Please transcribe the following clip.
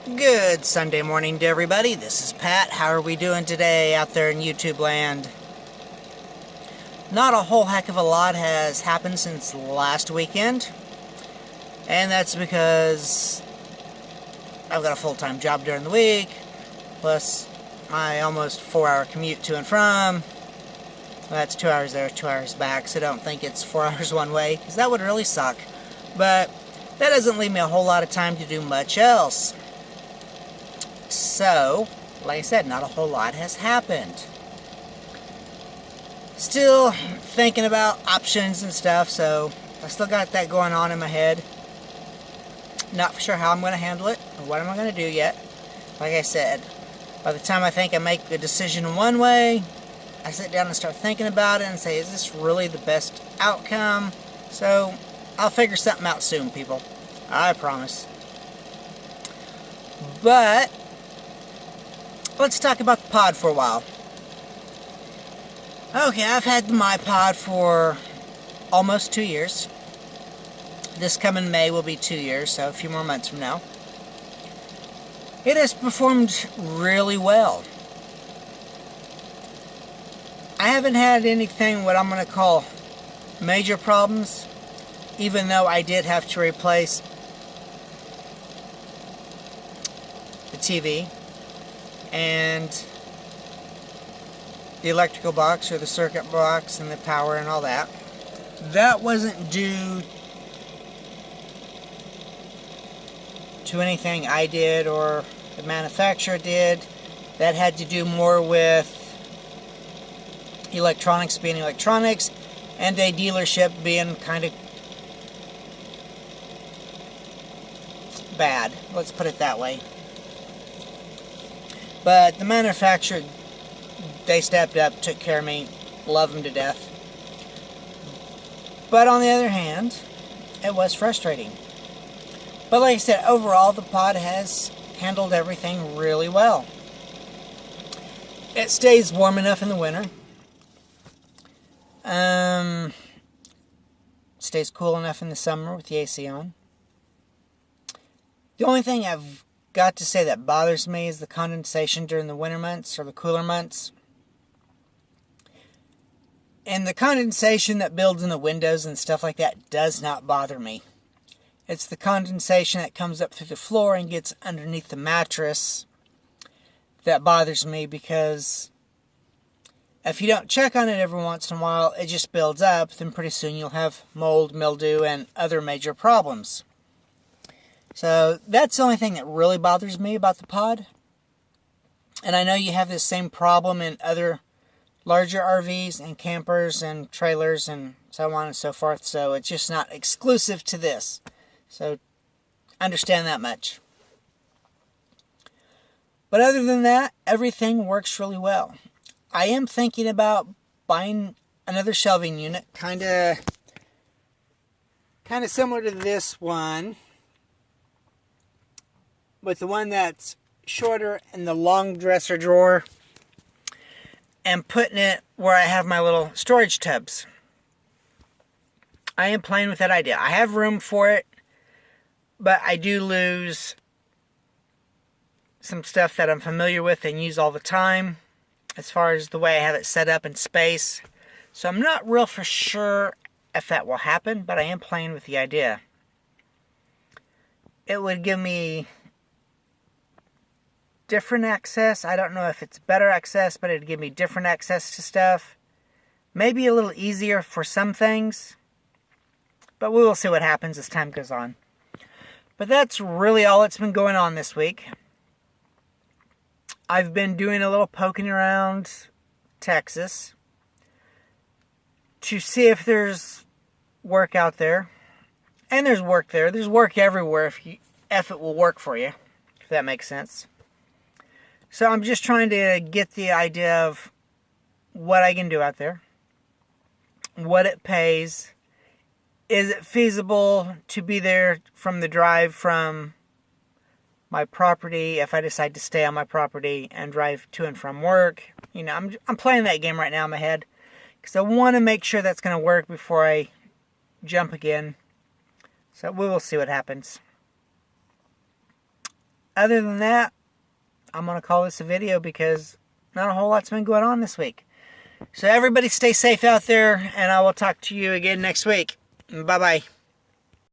Good Sunday morning to everybody. This is Pat. How are we doing today out there in YouTube land? Not a whole heck of a lot has happened since last weekend. And that's because I've got a full-time job during the week, plus my almost 4-hour commute to and from. Well, that's 2 hours there, 2 hours back, so I don't think it's 4 hours one way, because that would really suck. But that doesn't leave me a whole lot of time to do much else. So, like I said, not a whole lot has happened. Still thinking about options and stuff, so I still got that going on in my head. Not for sure how I'm going to handle it, or what am I going to do yet. Like I said, by the time I think I make a decision one way, I sit down and start thinking about it and say, is this really the best outcome? So, I'll figure something out soon, people. I promise. But let's talk about the pod for a while. Okay, I've had the MyPod for almost 2 years. This coming May will be 2 years, so a few more months from now. It has performed really well. I haven't had anything what I'm going to call major problems, even though I did have to replace the TV and the electrical box or the circuit box and the power and all that. That wasn't due to anything I did or the manufacturer did. That had to do more with electronics being electronics and a dealership being kind of bad. Let's put it that way. But the manufacturer, they stepped up, took care of me, love them to death. But on the other hand, it was frustrating. But like I said, overall the pod has handled everything really well. It stays warm enough in the winter. Stays cool enough in the summer with the AC on. The only thing I've got to say that bothers me is the condensation during the winter months or the cooler months. And the condensation that builds in the windows and stuff like that does not bother me. It's the condensation that comes up through the floor and gets underneath the mattress that bothers me, because if you don't check on it every once in a while, it just builds up. Then pretty soon you'll have mold, mildew, and other major problems. So that's the only thing that really bothers me about the pod. And I know you have this same problem in other larger RVs and campers and trailers and so on and so forth. So it's just not exclusive to this. So understand that much. But other than that, everything works really well. I am thinking about buying another shelving unit, kind of similar to this one, but the one that's shorter in the long dresser drawer, and putting it where I have my little storage tubs. I am playing with that idea. I have room for it, but I do lose some stuff that I'm familiar with and use all the time, as far as the way I have it set up in space. So I'm not real for sure if that will happen, but I am playing with the idea. It would give me different access. I don't know if it's better access, but it'd give me different access to stuff. Maybe a little easier for some things, but we will see what happens as time goes on. But that's really all that's been going on this week. I've been doing a little poking around Texas to see if there's work out there. And there's work there. There's work everywhere if it will work for you, if that makes sense. So I'm just trying to get the idea of what I can do out there, what it pays, is it feasible to be there from the drive from my property if I decide to stay on my property and drive to and from work. You know, I'm playing that game right now in my head because I want to make sure that's going to work before I jump again. So we will see what happens. other than that, I'm going to call this a video because not a whole lot's been going on this week. So everybody stay safe out there, and I will talk to you again next week. Bye-bye.